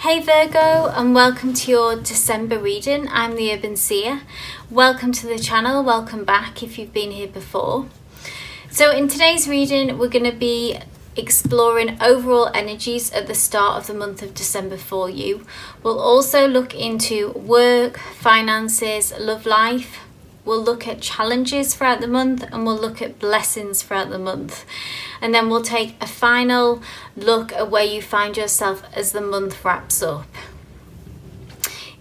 Hey Virgo, and welcome to your December reading. I'm the Urban Seer. Welcome to the channel, welcome back if you've been here before. So in today's reading, we're going to be exploring overall energies at the start of the month of December for you. We'll also look into work, finances, love life. We'll look at challenges throughout the month and we'll look at blessings throughout the month. And then we'll take a final look at where you find yourself as the month wraps up.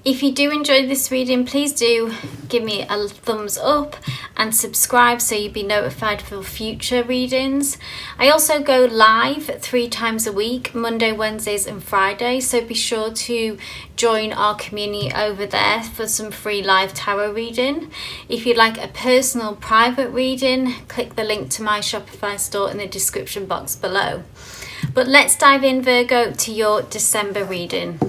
If you do enjoy this reading, please do give me a thumbs up and subscribe so you'll be notified for future readings. I also go live 3 times a week, Monday, Wednesdays and Fridays, so be sure to join our community over there for some free live tarot reading. If you'd like a personal private reading, click the link to my Shopify store in the description box below. But let's dive in, Virgo, to your December reading.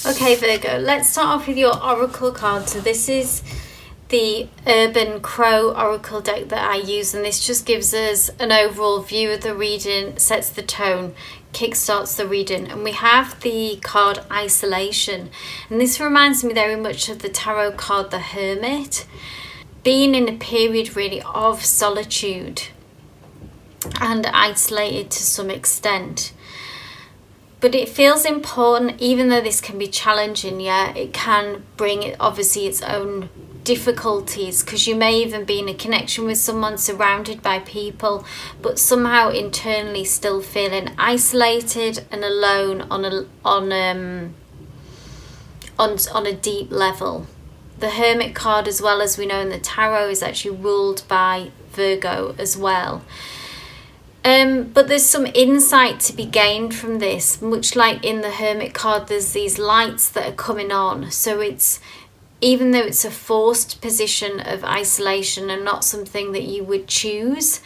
Okay Virgo, let's start off with your oracle card. So this is the Urban Crow oracle deck that I use, and this just gives us an overall view of the reading, sets the tone, kickstarts the reading. And we have the card Isolation, and this reminds me very much of the tarot card the Hermit, being in a period really of solitude and isolated to some extent. But it feels important, even though this can be challenging, it can bring it obviously its own difficulties, because you may even be in a connection with someone, surrounded by people, but somehow internally still feeling isolated and alone on a deep level. The Hermit card, as well as we know in the tarot, is actually ruled by Virgo as well. But there's some insight to be gained from this, much like in the Hermit card, there's these lights that are coming on. So it's, even though it's a forced position of isolation and not something that you would choose,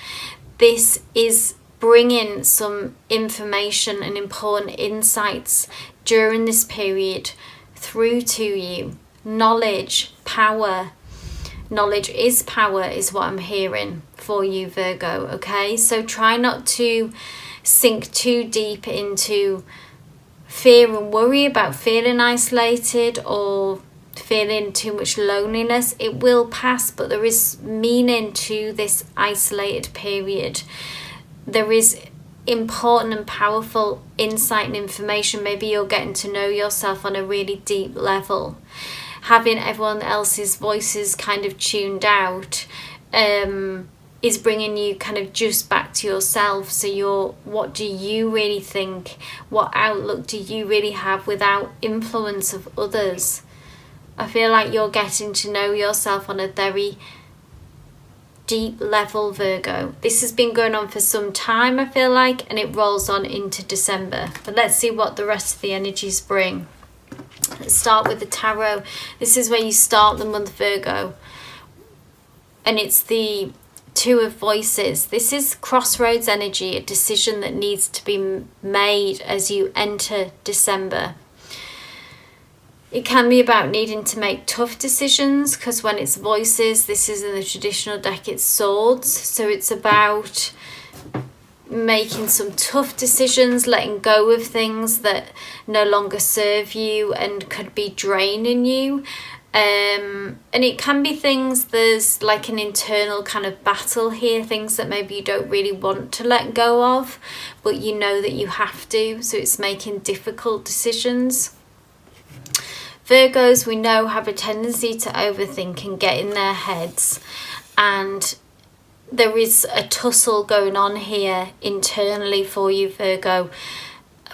this is bringing some information and important insights during this period through to you. Knowledge, power. Knowledge is power is what I'm hearing for you, Virgo, okay? So try not to sink too deep into fear and worry about feeling isolated or feeling too much loneliness. It will pass, but there is meaning to this isolated period. There is important and powerful insight and information. Maybe you're getting to know yourself on a really deep level. Having everyone else's voices kind of tuned out is bringing you kind of just back to yourself. So what do you really think? What outlook do you really have without influence of others? I feel like you're getting to know yourself on a very deep level, Virgo. This has been going on for some time, I feel like, and it rolls on into December. But let's see what the rest of the energies bring. Let's start with the tarot. This is where you start the month, Virgo, and it's the Two of Voices. This is crossroads energy, a decision that needs to be made as you enter December. It can be about needing to make tough decisions, because when it's voices, this is in the traditional deck, it's swords. So it's about making some tough decisions, letting go of things that no longer serve you and could be draining you. And it can be things, there's like an internal kind of battle here, things that maybe you don't really want to let go of, but you know that you have to. So it's making difficult decisions. Virgos, we know, have a tendency to overthink and get in their heads, and there is a tussle going on here internally for you, Virgo,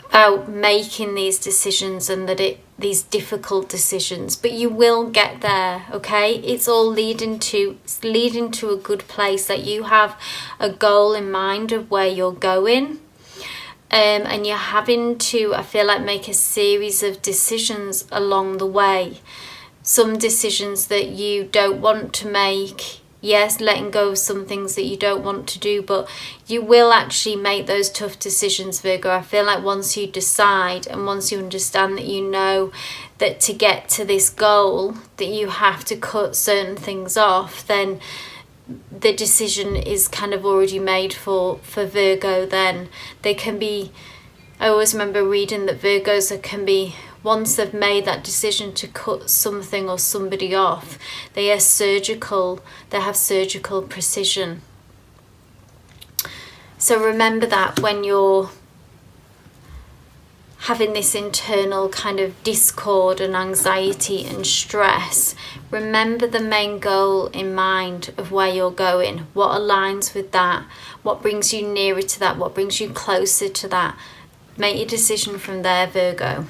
about making these decisions and these difficult decisions. But you will get there, okay? It's all leading to a good place, that you have a goal in mind of where you're going. And you're having to, I feel like, make a series of decisions along the way. Some decisions that you don't want to make. Yes, letting go of some things that you don't want to do, but you will actually make those tough decisions, Virgo. I feel like once you decide and once you understand that you know that to get to this goal that you have to cut certain things off, then the decision is kind of already made for Virgo. Then there can be I always remember reading that Virgos can be, once they've made that decision to cut something or somebody off, they are surgical, they have surgical precision. So remember that when you're having this internal kind of discord and anxiety and stress, remember the main goal in mind of where you're going, what aligns with that, what brings you nearer to that, what brings you closer to that. Make your decision from there, Virgo.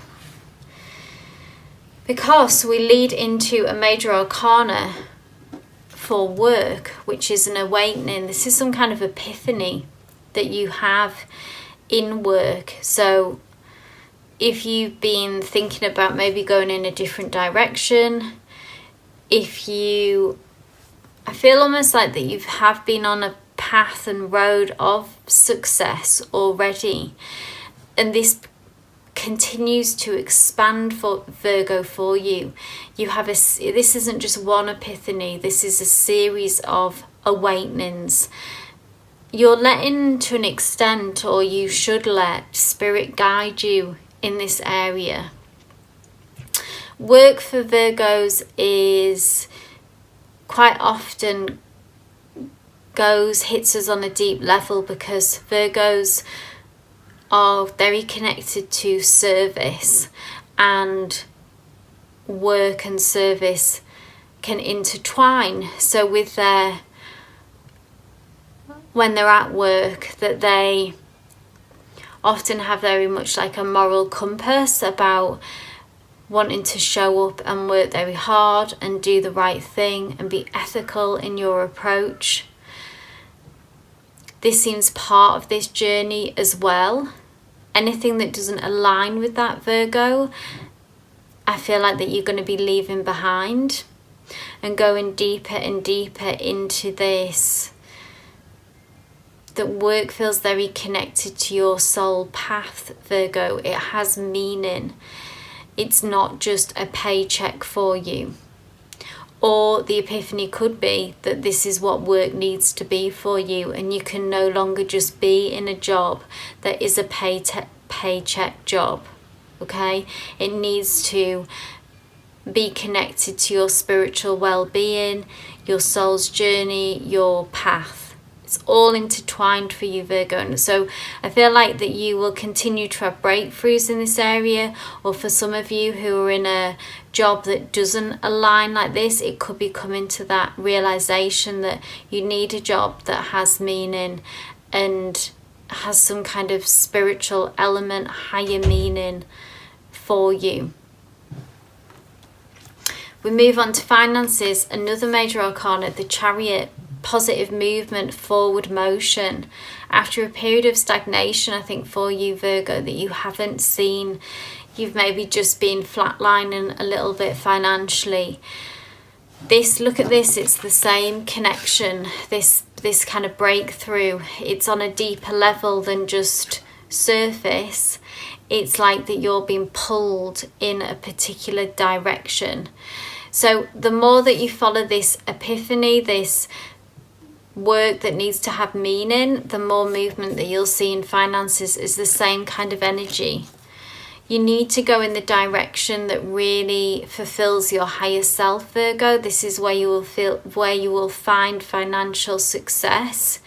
Because we lead into a major arcana for work, which is an awakening. This is some kind of epiphany that you have in work. So if you've been thinking about maybe going in a different direction, I feel almost like that you have been on a path and road of success already, and this continues to expand for Virgo for you. You have this isn't just one epiphany, this is a series of awakenings. You're letting, to an extent, or you should let spirit guide you in this area. Work for Virgos is quite often hits us on a deep level, because Virgos are very connected to service, and work and service can intertwine. So with when they're at work, that they often have very much like a moral compass about wanting to show up and work very hard and do the right thing and be ethical in your approach. This seems part of this journey as well. Anything that doesn't align with that, Virgo, I feel like that you're going to be leaving behind and going deeper and deeper into this. That work feels very connected to your soul path, Virgo. It has meaning. It's not just a paycheck for you. Or the epiphany could be that this is what work needs to be for you, and you can no longer just be in a job that is a paycheck job. Okay? It needs to be connected to your spiritual well-being, your soul's journey, your path. It's all intertwined for you, Virgo. And so I feel like that you will continue to have breakthroughs in this area, or for some of you who are in a job that doesn't align like this, it could be coming to that realization that you need a job that has meaning and has some kind of spiritual element, higher meaning for you. We move on to finances, another major arcana, the Chariot. Positive movement, forward motion. After a period of stagnation, I think for you, Virgo, that you haven't seen, you've maybe just been flatlining a little bit financially. Look at this, it's the same connection, this kind of breakthrough. It's on a deeper level than just surface. It's like that you're being pulled in a particular direction. So the more that you follow this epiphany, this work that needs to have meaning, the more movement that you'll see in finances is the same kind of energy. You need to go in the direction that really fulfills your higher self, Virgo. This is where you will find financial success.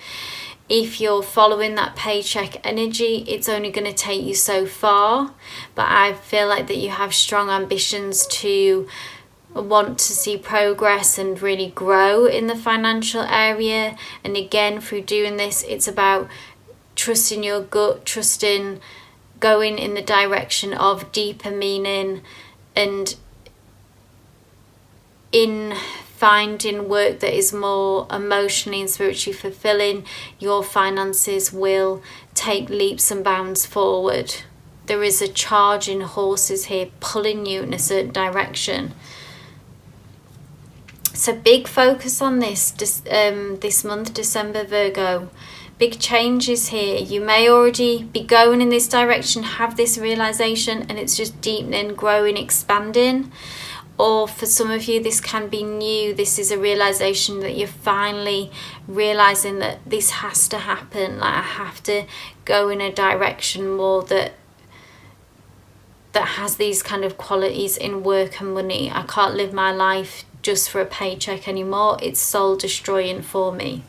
If you're following that paycheck energy, it's only going to take you so far. But I feel like that you have strong ambitions to want to see progress and really grow in the financial area. And again, through doing this, it's about trusting your gut, trusting going in the direction of deeper meaning, and in finding work that is more emotionally and spiritually fulfilling, your finances will take leaps and bounds forward. There is a charging horses here pulling you in a certain direction. So big focus on this month, December, Virgo. Big changes here. You may already be going in this direction, have this realization, and it's just deepening, growing, expanding. Or for some of you, this can be new. This is a realization that you're finally realizing that this has to happen. Like, I have to go in a direction more that that has these kind of qualities in work and money. I can't live my life just for a paycheck anymore. It's soul destroying for me.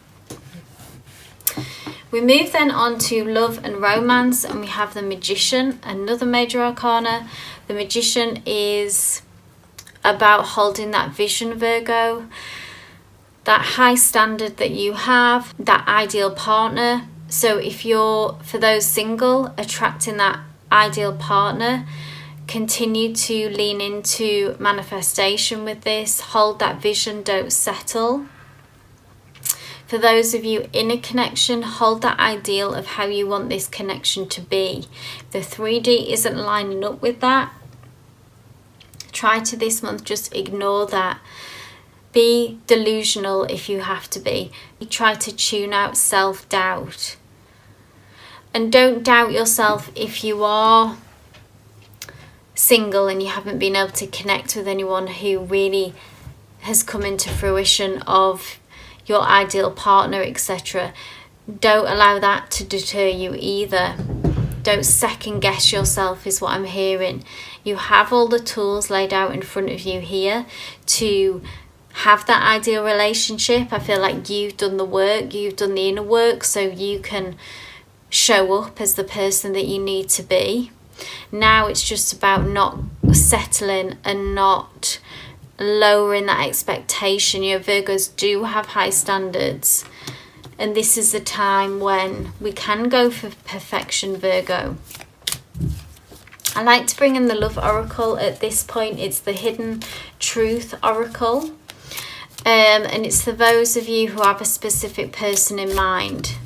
We move then on to love and romance, and we have the Magician, another major arcana. The Magician is about holding that vision, Virgo, that high standard that you have, that ideal partner. So if you're, for those single, attracting that ideal partner, continue to lean into manifestation with this. Hold that vision, don't settle. For those of you in a connection, hold that ideal of how you want this connection to be. If the 3D isn't lining up with that, try to this month just ignore that. Be delusional if you have to be. Try to tune out self-doubt. And don't doubt yourself if you are single and you haven't been able to connect with anyone who really has come into fruition of your ideal partner, etc. Don't allow that to deter you either. Don't second guess yourself is what I'm hearing. You have all the tools laid out in front of you here to have that ideal relationship. I feel like you've done the work, you've done the inner work, so you can show up as the person that you need to be. Now it's just about not settling and not lowering that expectation. Your Virgos do have high standards, and this is a time when we can go for perfection, Virgo. I like to bring in the love oracle at this point. It's the Hidden Truth oracle, and it's for those of you who have a specific person in mind,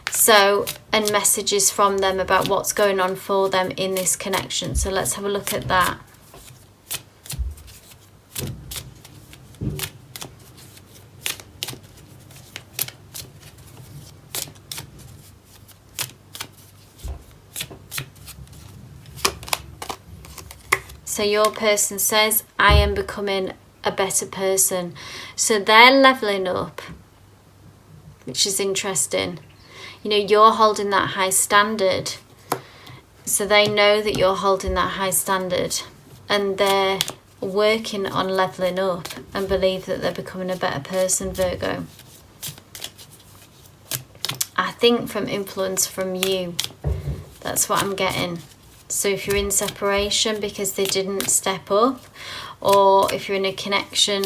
so, and messages from them about what's going on for them in this connection. So let's have a look at that. So your person says, I am becoming a better person. So they're leveling up, which is interesting. You know, you're holding that high standard. So they know that you're holding that high standard, and they're working on leveling up and believe that they're becoming a better person, Virgo. I think from influence from you. That's what I'm getting. So if you're in separation because they didn't step up, or if you're in a connection,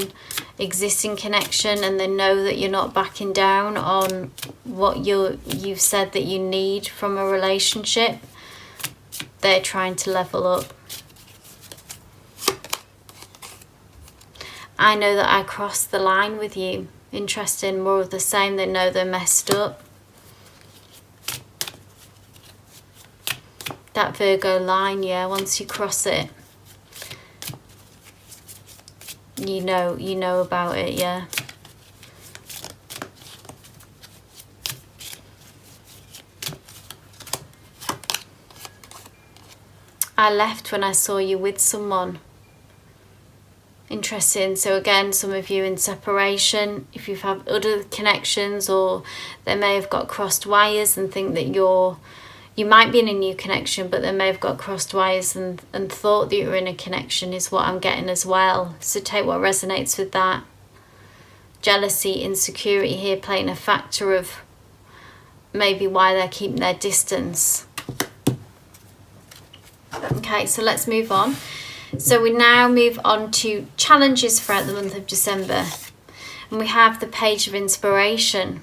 existing connection, and they know that you're not backing down on what you've said that you need from a relationship, they're trying to level up. I know that I crossed the line with you. Interesting, more of the same. They know they're messed up. That Virgo line, yeah, once you cross it, you know about it, yeah. I left when I saw you with someone. Interesting. So again, some of you in separation, if you've had other connections, or they may have got crossed wires and think that you might be in a new connection, but they may have got crossed wires and thought that you were in a connection, is what I'm getting as well. So take what resonates with that. Jealousy, insecurity here playing a factor of maybe why they're keeping their distance. Okay, so let's move on. So we now move on to challenges throughout the month of December. And we have the Page of Inspiration.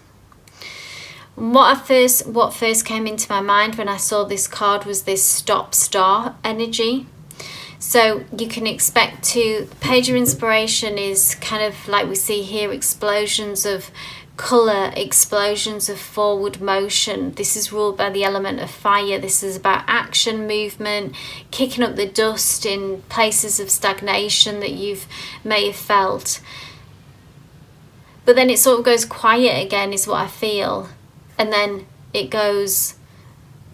What first came into my mind when I saw this card was this stop-start energy. So you can expect to, Page of Inspiration is kind of like we see here, explosions of colour, explosions of forward motion. This is ruled by the element of fire. This is about action, movement, kicking up the dust in places of stagnation that may have felt. But then it sort of goes quiet again, is what I feel. And then it goes,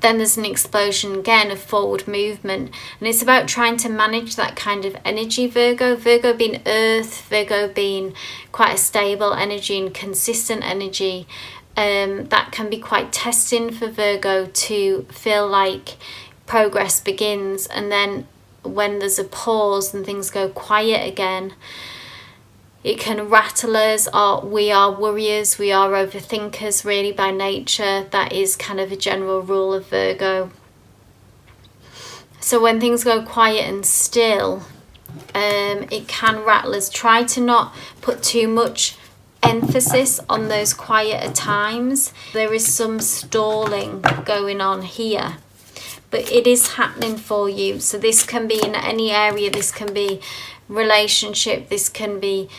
then there's an explosion again of forward movement. And it's about trying to manage that kind of energy, Virgo. Virgo being earth, Virgo being quite a stable energy and consistent energy. That can be quite testing for Virgo, to feel like progress begins and then when there's a pause and things go quiet again. It can rattle us, or we are worriers, we are overthinkers really by nature. That is kind of a general rule of Virgo. So when things go quiet and still, it can rattle us. Try to not put too much emphasis on those quieter times. There is some stalling going on here, but it is happening for you. So this can be in any area. This can be relationship, this can be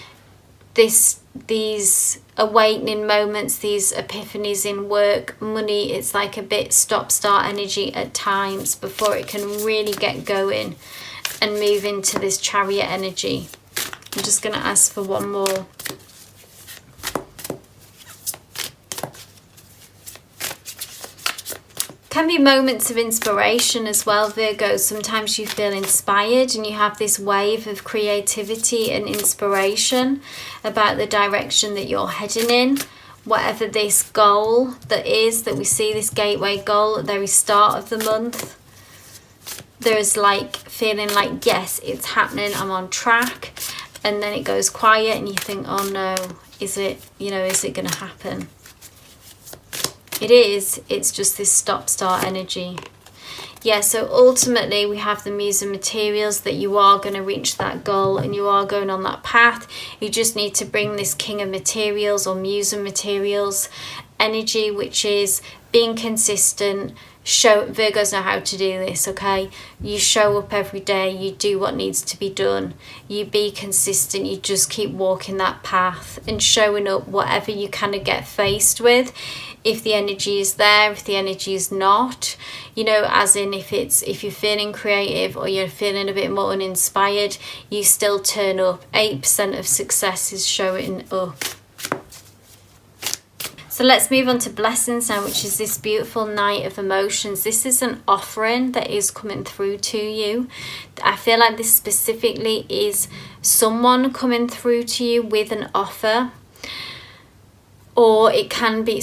these awakening moments, these epiphanies in work, money. It's like a bit stop-start energy at times before it can really get going and move into this Chariot energy. I'm just going to ask for one more. Can be moments of inspiration as well, Virgo. Sometimes you feel inspired and you have this wave of creativity and inspiration about the direction that you're heading in. Whatever this goal that is, that we see this gateway goal at the very start of the month, there's like feeling like, yes, it's happening, I'm on track. And then it goes quiet and you think, oh no, is it going to happen? It is. It's just this stop-start energy. Yeah, so ultimately we have the Muse of Materials, that you are going to reach that goal and you are going on that path. You just need to bring this King of Materials or Muse of Materials energy, which is being consistent. Virgos know how to do this, okay? You show up every day, you do what needs to be done, you be consistent, you just keep walking that path and showing up whatever you kind of get faced with. If the energy is there, if the energy is not, as in if you're feeling creative or you're feeling a bit more uninspired, you still turn up. 8% of success is showing up. So let's move on to blessings now, which is this beautiful Knight of Emotions. This is an offering that is coming through to you. I feel like this specifically is someone coming through to you with an offer. Or it can be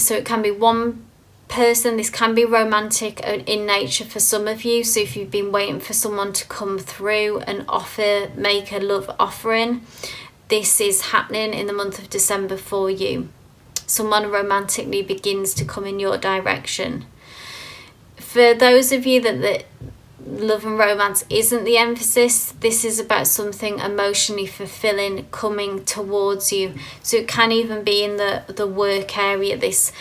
one person. This can be romantic in nature for some of you. So if you've been waiting for someone to come through and make a love offering, this is happening in the month of December for you. Someone romantically begins to come in your direction. For those of you that love and romance isn't the emphasis, this is about something emotionally fulfilling coming towards you. So it can even be in the work area, this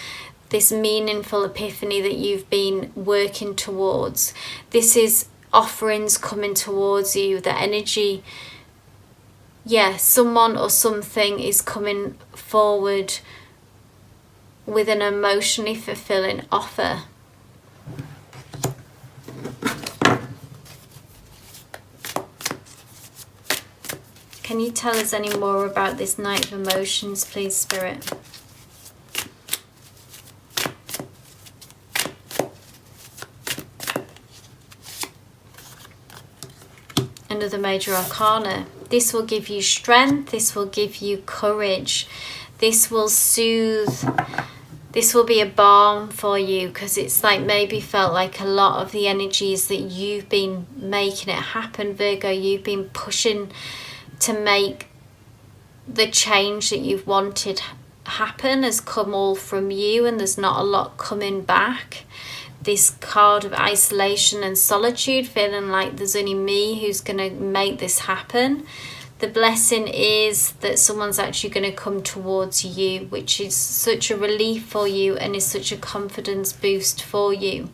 meaningful epiphany that you've been working towards. This is offerings coming towards you, the energy. Someone or something is coming forward with an emotionally fulfilling offer. Can you tell us any more about this Knight of Emotions, please, Spirit? Another major arcana. This will give you strength. This will give you courage. This will soothe. This will be a balm for you, because it's like maybe felt like a lot of the energies that you've been making it happen, Virgo. You've been pushing to make the change that you've wanted happen has come all from you, and there's not a lot coming back. This card of isolation and solitude, feeling like there's only me who's going to make this happen. The blessing is that someone's actually going to come towards you, which is such a relief for you and is such a confidence boost for you.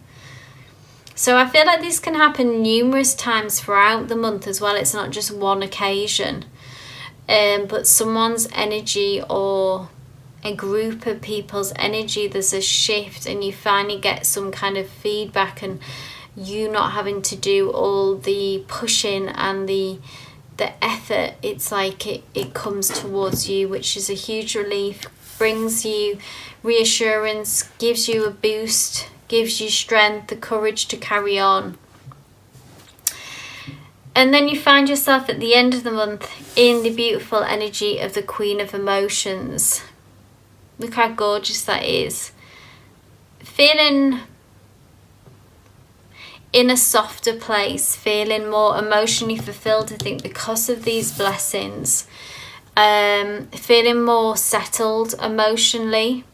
So I feel like this can happen numerous times throughout the month as well. It's not just one occasion. But someone's energy or a group of people's energy, there's a shift and you finally get some kind of feedback, and you not having to do all the pushing and the effort. It's like it comes towards you, which is a huge relief, brings you reassurance, gives you a boost, gives you strength, the courage to carry on. And then you find yourself at the end of the month in the beautiful energy of the Queen of Emotions. Look how gorgeous that is. Feeling in a softer place, feeling more emotionally fulfilled, I think, because of these blessings. Feeling more settled emotionally,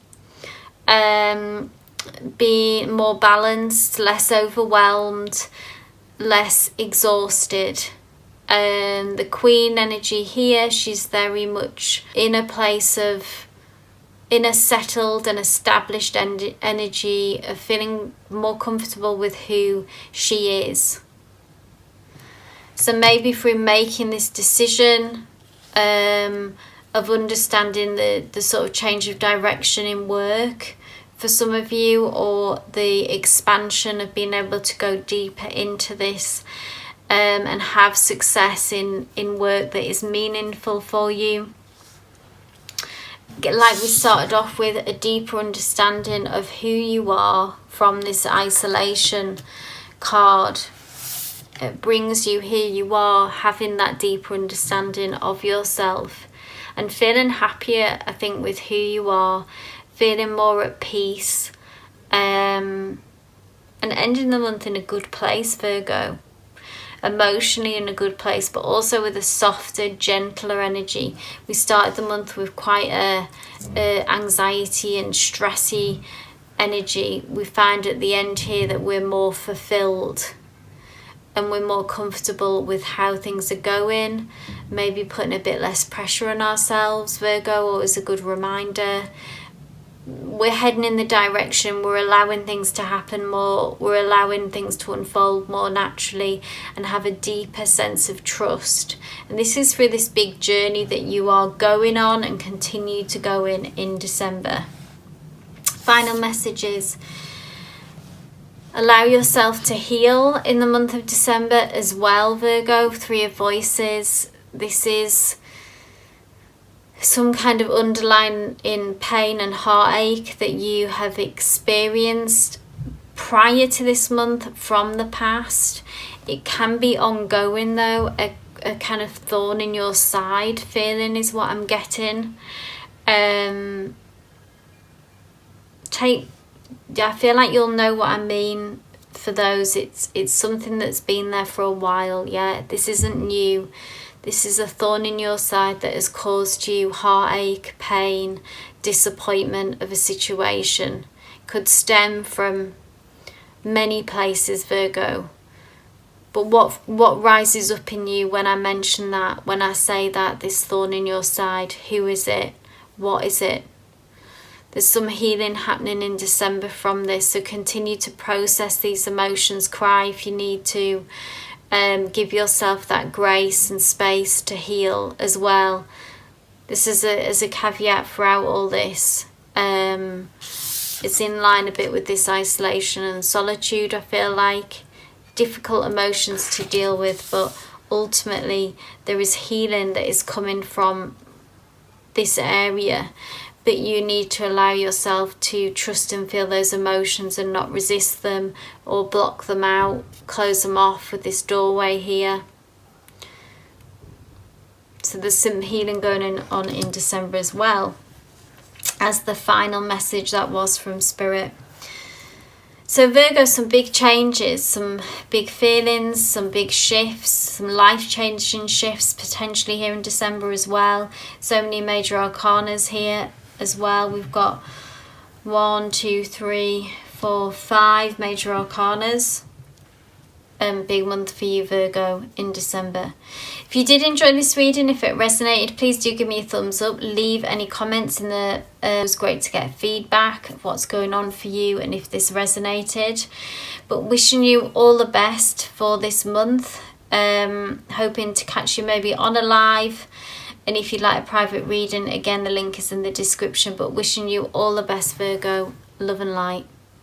being more balanced, less overwhelmed, less exhausted. The Queen energy here, she's very much in a place of, in a settled and established energy of feeling more comfortable with who she is. So maybe through making this decision of understanding the sort of change of direction in work for some of you, or the expansion of being able to go deeper into this and have success in work that is meaningful for you. Like we started off with, a deeper understanding of who you are from this isolation card. It brings you here you are, having that deeper understanding of yourself and feeling happier, I think, with who you are, feeling more at peace, and ending the month in a good place, Virgo. Emotionally in a good place, but also with a softer, gentler energy. We started the month with quite a anxiety and stressy energy. We find at the end here that we're more fulfilled and we're more comfortable with how things are going, maybe putting a bit less pressure on ourselves. Virgo, always a good reminder. We're heading in the direction, we're allowing things to happen more, we're allowing things to unfold more naturally and have a deeper sense of trust. And this is through this big journey that you are going on and continue to go in December. Final messages. Allow yourself to heal in the month of December as well, Virgo. Three of Voices. This is some kind of underlying pain and heartache that you have experienced prior to this month from the past. It can be ongoing though, a kind of thorn in your side feeling is what I'm getting. I feel like you'll know what I mean for those. It's something that's been there for a while. Yeah, this isn't new. This is a thorn in your side that has caused you heartache, pain, disappointment of a situation. Could stem from many places, Virgo. But what rises up in you when I mention that, when I say that, this thorn in your side? Who is it? What is it? There's some healing happening in December from this, so continue to process these emotions. Cry if you need to. Give yourself that grace and space to heal as well. This is as a caveat throughout all this. It's in line a bit with this isolation and solitude, I feel like. Difficult emotions to deal with, but ultimately there is healing that is coming from this area. But you need to allow yourself to trust and feel those emotions and not resist them or block them out, close them off with this doorway here. So there's some healing going on in December as well, as the final message that was from Spirit. So Virgo, some big changes, some big feelings, some big shifts, some life-changing shifts potentially here in December as well. So many major arcanas here as well. We've got 1, 2, 3, 4, 5 major arcanas. Big month for you, Virgo, in December. If you did enjoy this reading, if it resonated, please do give me a thumbs up. Leave any comments in the it was great to get feedback of what's going on for you and if this resonated. But wishing you all the best for this month. Hoping to catch you maybe on a live. And if you'd like a private reading, again, the link is in the description. But wishing you all the best, Virgo. Love and light.